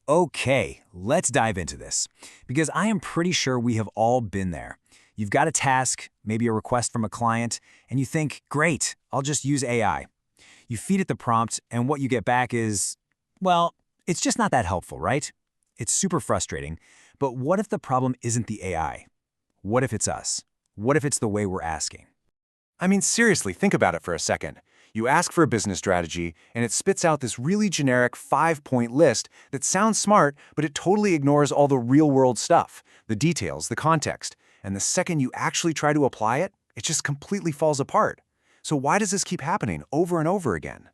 Okay, let's dive into this, because I am pretty sure we have all been there. You've got a task, maybe a request from a client, and you think, great, I'll just use AI. You feed it the prompt, and what you get back is, well, it's just not that helpful, right? It's super frustrating, but what if the problem isn't the AI? What if it's us? What if it's the way we're asking? I mean, seriously, think about it for a second. You ask for a business strategy, and it spits out this really generic 5-point list that sounds smart, but it totally ignores all the real-world stuff, the details, the context. And the second you actually try to apply it, it just completely falls apart. So why does this keep happening over and over again?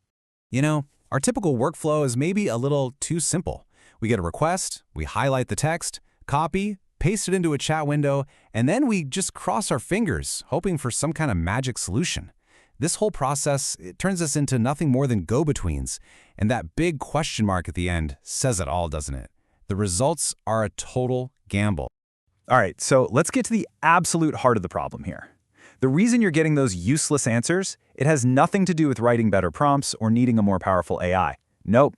Our typical workflow is maybe a little too simple. We get a request, we highlight the text, copy, paste it into a chat window, and then we just cross our fingers, hoping for some kind of magic solution. This whole process, it turns us into nothing more than go-betweens, and that big question mark at the end says it all, doesn't it? The results are a total gamble. All right, so let's get to the absolute heart of the problem here. The reason you're getting those useless answers, it has nothing to do with writing better prompts or needing a more powerful AI. Nope.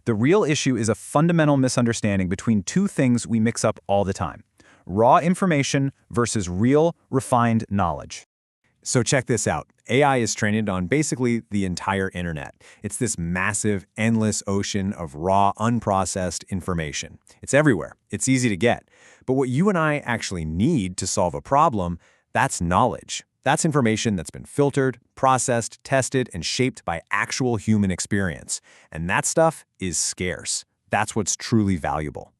The real issue is a fundamental misunderstanding between two things we mix up all the time: raw information versus real, refined knowledge. So check this out. AI is trained on basically the entire internet. It's this massive, endless ocean of raw, unprocessed information. It's everywhere. It's easy to get. But what you and I actually need to solve a problem, that's knowledge. That's information that's been filtered, processed, tested, and shaped by actual human experience. And that stuff is scarce. That's what's truly valuable.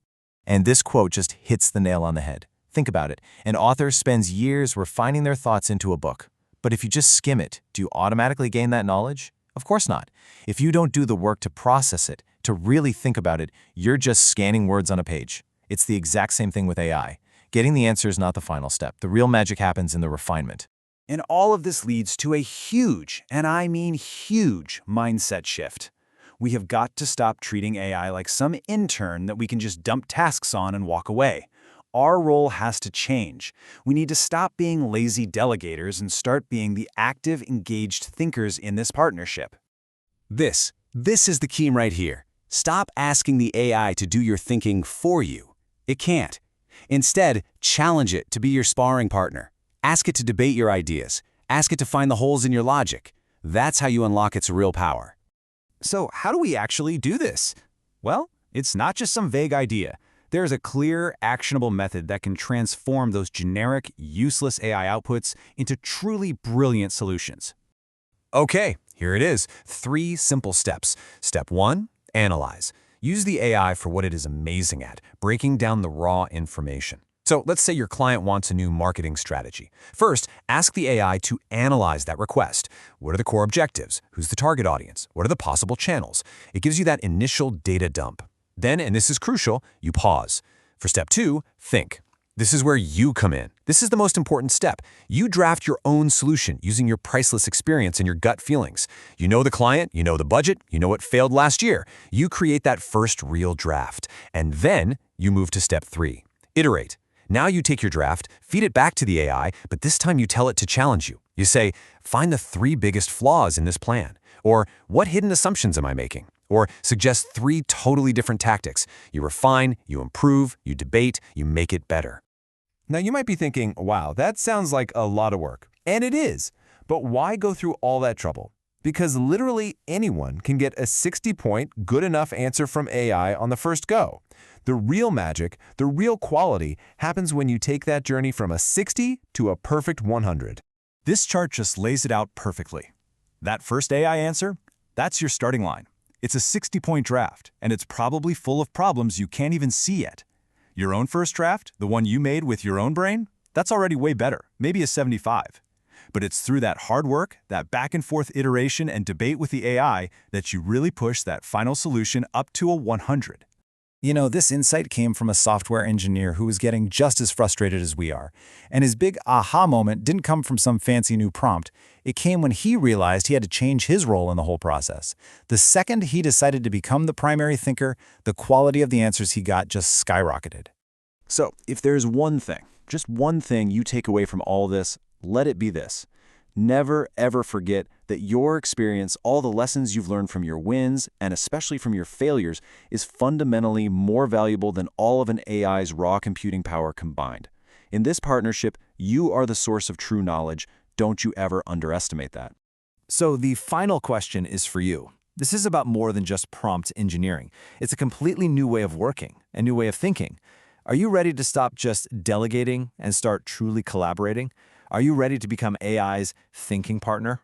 And this quote just hits the nail on the head. Think about it. An author spends years refining their thoughts into a book. But if you just skim it, do you automatically gain that knowledge? Of course not. If you don't do the work to process it, to really think about it, you're just scanning words on a page. It's the exact same thing with AI. Getting the answer is not the final step. The real magic happens in the refinement. And all of this leads to a huge, and I mean huge, mindset shift. We have got to stop treating AI like some intern that we can just dump tasks on and walk away. Our role has to change. We need to stop being lazy delegators and start being the active, engaged thinkers in this partnership. This is the key right here. Stop asking the AI to do your thinking for you. It can't. Instead, challenge it to be your sparring partner. Ask it to debate your ideas. Ask it to find the holes in your logic. That's how you unlock its real power. So how do we actually do this? Well, it's not just some vague idea. There's a clear, actionable method that can transform those generic, useless AI outputs into truly brilliant solutions. Okay, here it is. 3 simple steps. Step 1, analyze. Use the AI for what it is amazing at, breaking down the raw information. So let's say your client wants a new marketing strategy. First, ask the AI to analyze that request. What are the core objectives? Who's the target audience? What are the possible channels? It gives you that initial data dump. Then, and this is crucial, you pause. For step 2, think. This is where you come in. This is the most important step. You draft your own solution using your priceless experience and your gut feelings. You know the client, you know the budget, you know what failed last year. You create that first real draft. And then you move to step 3, iterate. Now you take your draft, feed it back to the AI, but this time you tell it to challenge you. You say, find the 3 biggest flaws in this plan. Or, what hidden assumptions am I making? Or suggest 3 totally different tactics. You refine, you improve, you debate, you make it better. Now you might be thinking, wow, that sounds like a lot of work. And it is. But why go through all that trouble? Because literally anyone can get a 60-point good enough answer from AI on the first go. The real magic, the real quality, happens when you take that journey from a 60 to a perfect 100. This chart just lays it out perfectly. That first AI answer, that's your starting line. It's a 60-point draft, and it's probably full of problems you can't even see yet. Your own first draft, the one you made with your own brain, that's already way better, maybe a 75. But it's through that hard work, that back-and-forth iteration and debate with the AI that you really push that final solution up to a 100. This insight came from a software engineer who was getting just as frustrated as we are. And his big aha moment didn't come from some fancy new prompt. It came when he realized he had to change his role in the whole process. The second he decided to become the primary thinker, the quality of the answers he got just skyrocketed. So, if there's one thing, just one thing you take away from all this, let it be this. Never, ever forget that your experience, all the lessons you've learned from your wins, and especially from your failures, is fundamentally more valuable than all of an AI's raw computing power combined. In this partnership, you are the source of true knowledge. Don't you ever underestimate that. So the final question is for you. This is about more than just prompt engineering. It's a completely new way of working, a new way of thinking. Are you ready to stop just delegating and start truly collaborating? Are you ready to become AI's thinking partner?